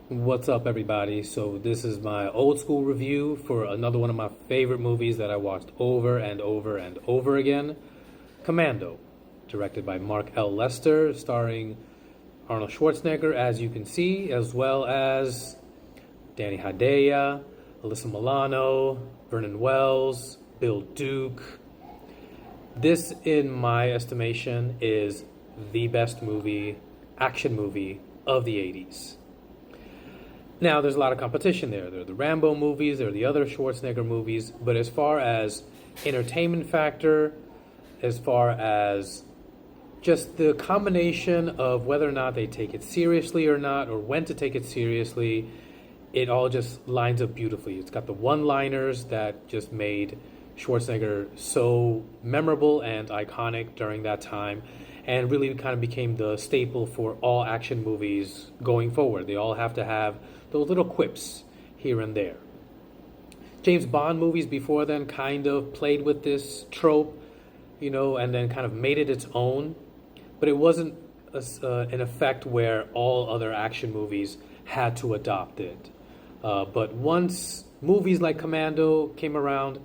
What's up, everybody? So this is my old school review for another one of my favorite movies that I watched over and over and over again, Commando, directed by Mark L. Lester, starring Arnold Schwarzenegger, as you can see, as well as Danny Hedaya, Alyssa Milano, Vernon Wells, Bill Duke. This, in my estimation, is the best action movie of the 80s. Now, there's a lot of competition there. There are the Rambo movies, there are the other Schwarzenegger movies, but as far as entertainment factor, as far as just the combination of whether or not they take it seriously or not, or when to take it seriously, it all just lines up beautifully. It's got the one-liners that just made Schwarzenegger so memorable and iconic during that time, and really kind of became the staple for all action movies going forward. They all have to have those little quips here and there. James Bond movies before then kind of played with this trope, and then kind of made it its own, but it wasn't an effect where all other action movies had to adopt it. But once movies like Commando came around,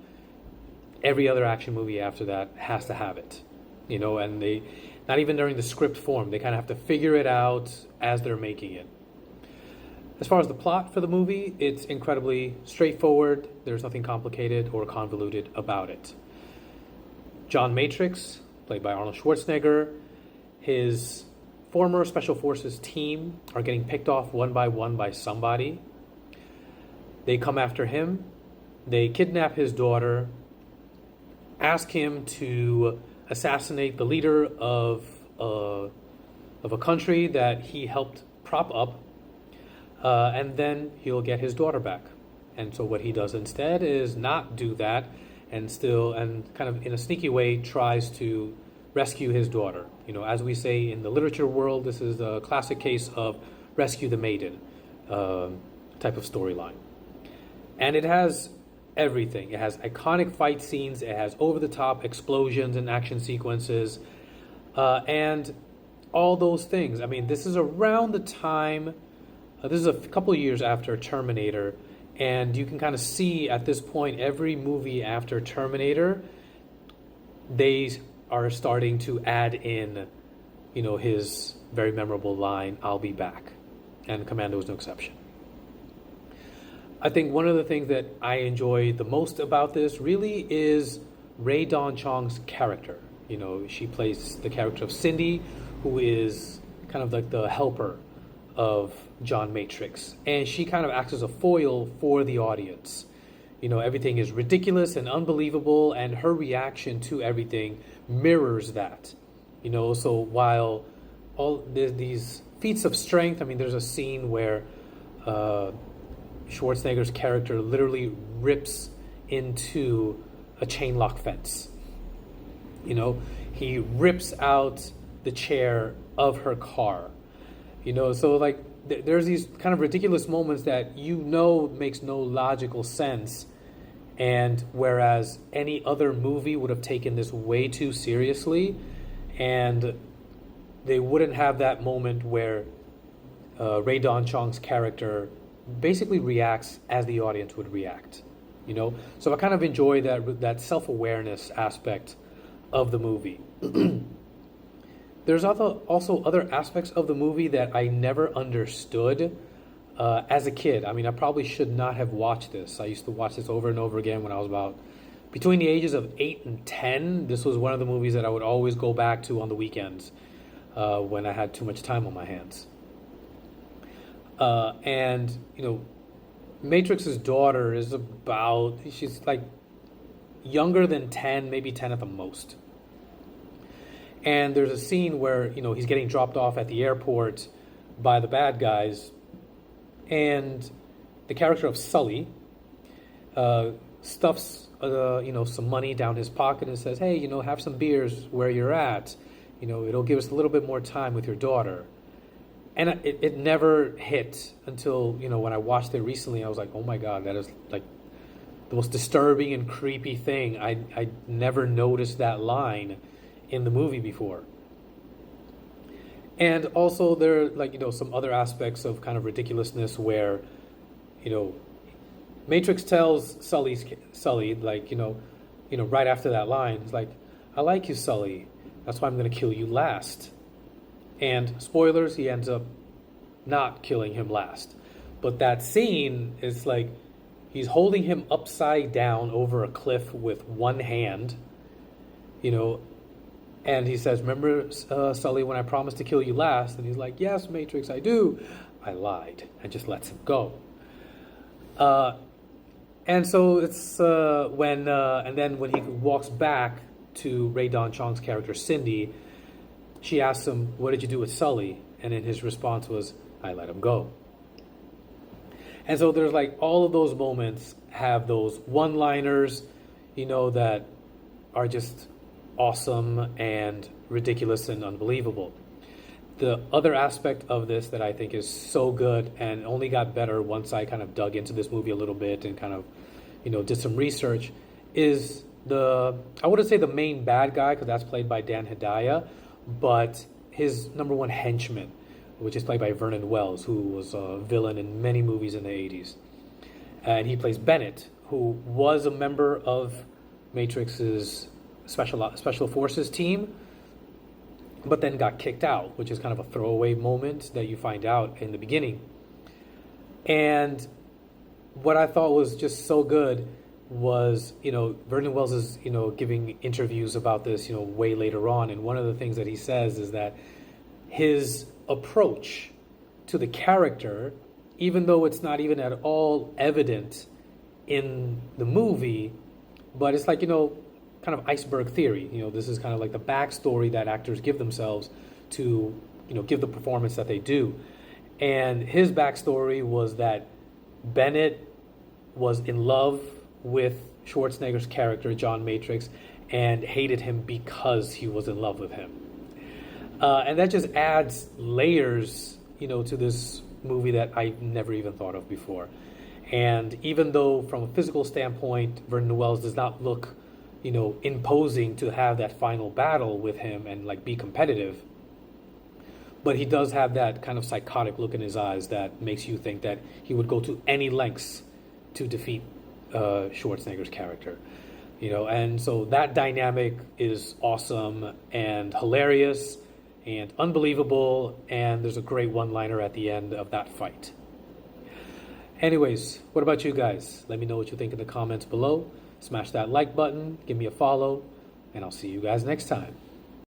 every other action movie after that has to have it. And they, not even during the script form, they kind of have to figure it out as they're making it. As far as the plot for the movie, it's incredibly straightforward. There's nothing complicated or convoluted about it. John Matrix, played by Arnold Schwarzenegger, his former Special Forces team are getting picked off one by somebody. They come after him. They kidnap his daughter, ask him to assassinate the leader of a country that he helped prop up, and then he'll get his daughter back. And so what he does instead is not do that, and kind of in a sneaky way tries to rescue his daughter. As we say in the literature world, this is a classic case of rescue the maiden type of storyline. And it has everything. It has iconic fight scenes, it has over-the-top explosions and action sequences, and all those things. I mean, this is around the time, this is a couple of years after Terminator, and you can kind of see at this point, every movie after Terminator, they are starting to add in, his very memorable line, "I'll be back." And Commando is no exception. I think one of the things that I enjoy the most about this really is Rae Dawn Chong's character. She plays the character of Cindy, who is kind of like the helper of John Matrix. And she kind of acts as a foil for the audience. Everything is ridiculous and unbelievable, and her reaction to everything mirrors that. So while all these feats of strength, I mean, there's a scene where Schwarzenegger's character literally rips into a chain lock fence. He rips out the chair of her car. So like there's these kind of ridiculous moments that makes no logical sense, and whereas any other movie would have taken this way too seriously, and they wouldn't have that moment where Rae Dawn Chong's character basically reacts as the audience would react. So I kind of enjoy that self-awareness aspect of the movie. There's also other aspects of the movie that I never understood as a kid. I mean, I probably should not have watched this. I used to watch this over and over again when I was about between the ages of 8 and 10. This was one of the movies that I would always go back to on the weekends when I had too much time on my hands. And Matrix's daughter is she's like younger than 10, maybe 10 at the most. And there's a scene where, he's getting dropped off at the airport by the bad guys, and the character of Sully stuffs, some money down his pocket and says, "Hey, have some beers where you're at. It'll give us a little bit more time with your daughter." And it never hit until, when I watched it recently. I was like, oh my God, that is like the most disturbing and creepy thing. I never noticed that line in the movie before. And also there are, like, some other aspects of kind of ridiculousness where, you know, Matrix tells Sully, like, right after that line, it's like, I like you, Sully. That's why I'm going to kill you last. And spoilers, he ends up not killing him last. But that scene is like, he's holding him upside down over a cliff with one hand, and he says, remember, Sully, when I promised to kill you last? And he's like, yes, Matrix, I do. I lied. And just lets him go. And so it's and then when he walks back to Ray Don Chong's character, Cindy, she asks him, what did you do with Sully? And then his response was, I let him go. And so there's like all of those moments have those one-liners, that are just awesome and ridiculous and unbelievable. The other aspect of this that I think is so good and only got better once I kind of dug into this movie a little bit and kind of, did some research is I wouldn't say the main bad guy, because that's played by Dan Hedaya, but his number one henchman, which is played by Vernon Wells, who was a villain in many movies in the 80s. And he plays Bennett, who was a member of Matrix's Special Forces team, but then got kicked out, which is kind of a throwaway moment that you find out in the beginning. And what I thought was just so good was, Vernon Wells is, giving interviews about this, way later on. And one of the things that he says is that his approach to the character, even though it's not even at all evident in the movie, but it's like, kind of iceberg theory. This is kind of like the backstory that actors give themselves to, give the performance that they do. And his backstory was that Bennett was in love with Schwarzenegger's character, John Matrix, and hated him because he was in love with him. And that just adds layers, to this movie that I never even thought of before. And even though from a physical standpoint, Vernon Wells does not look, imposing to have that final battle with him and like be competitive, but he does have that kind of psychotic look in his eyes that makes you think that he would go to any lengths to defeat Schwarzenegger's character. And so that dynamic is awesome and hilarious and unbelievable, and there's a great one-liner at the end of that fight. Anyways, what about you guys? Let me know what you think in the comments below. Smash that like button, give me a follow, and I'll see you guys next time.